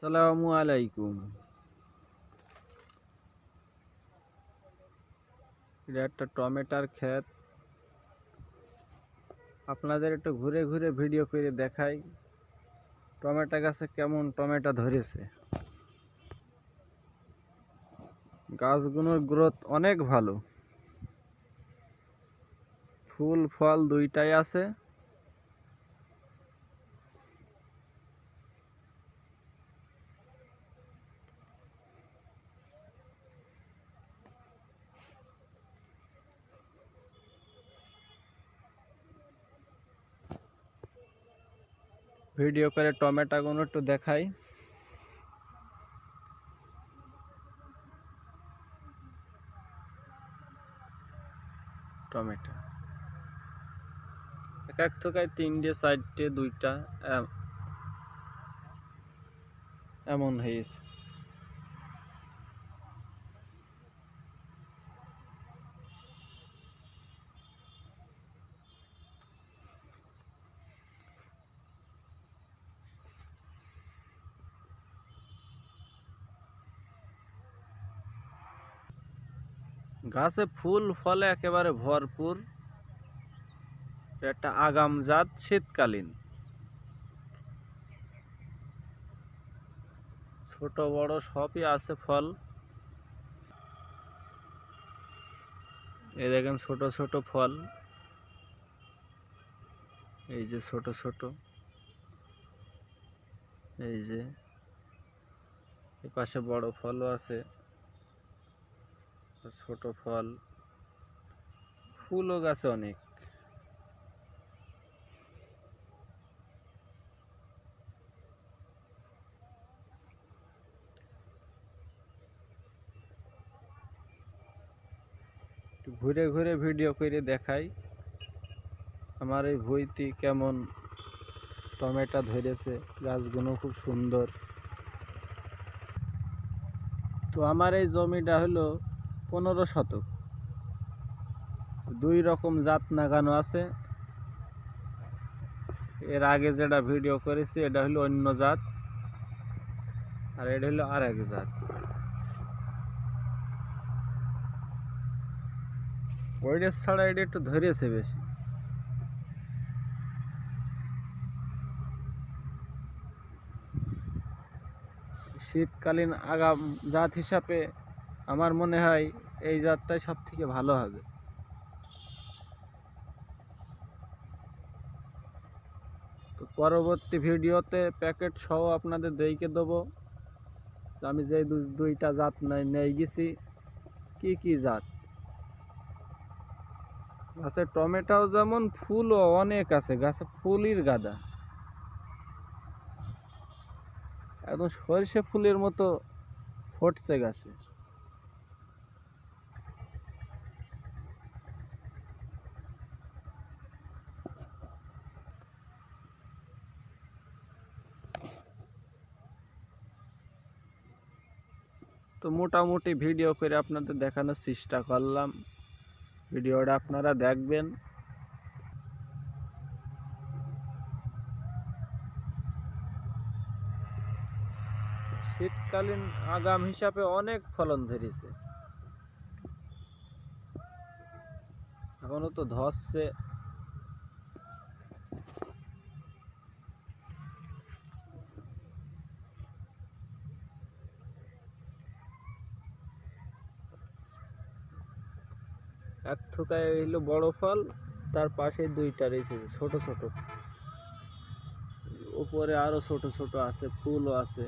আসসালামু আলাইকুম। এটা একটা টমেটোর ক্ষেত। আপনাদের একটু ঘুরে ঘুরে ভিডিও করে দেখাই টমেটো গাছে কেমন টমেটো ধরেছে। গাছগুলোর গ্রোথ অনেক ভালো, ফুল ফল দুইটাই আছে। ভিডিও করে টমেটো গুলো একটু দেখাই। টমেটো এক এক থোকায় তিনটে চারটে দুইটা এমন হয়েছে। গাছে ফুল ফলে একেবারে ভরপুর। একটা আগাম জাত, শীতকালীন, ছোট বড় সবই আছে ফল। এই দেখেন ছোট ছোট ফল, এই যে ছোট ছোট, এই যে এই পাশে বড় ফলও আছে, ছোট ফল, ফুলও গাছে অনেক। ঘুরে ঘুরে ভিডিও করে দেখাই আমার এই ভুঁইটি কেমন টমেটো ধরেছে। গাছগুলো খুব সুন্দর। তো আমার এই জমিটা হলো 15 শতক। দুই রকম জাত লাগানো আছে। এর আগে যেটা ভিডিও করেছি এটা হলো অন্য জাত, আর এটা হলো আর এক জাত। ওইটা ছাড়া এটা একটু ধরেছে বেশি। শীতকালীন আগাম জাত হিসাবে আমার মনে হয় এই জাতটাই সব থেকে ভালো হবে। তো পরবর্তী ভিডিওতে প্যাকেট সহ আপনাদের দেখে দেবো আমি যে দুইটা জাত নিয়ে গেছি কি কি জাত। গাছে টমেটো যেমন, ফুলও অনেক আছে। গাছে ফুলের গাদা, একদম সরষে ফুলের মতো ফুটছে গাছে। তো মোটামুটি ভিডিও করে আপনাদের দেখানোর চেষ্টা করলাম। ভিডিওটা আপনারা দেখবেন। শীতকালীন আগাম হিসাবে অনেক ফলন ধরেছে। এখনো তো ধরছে। এক থোকায় হইলো বড় ফল, তার পাশে দুইটা রয়েছে ছোট ছোট। উপরে আরো ছোট ছোট আছে, ফুলও আছে।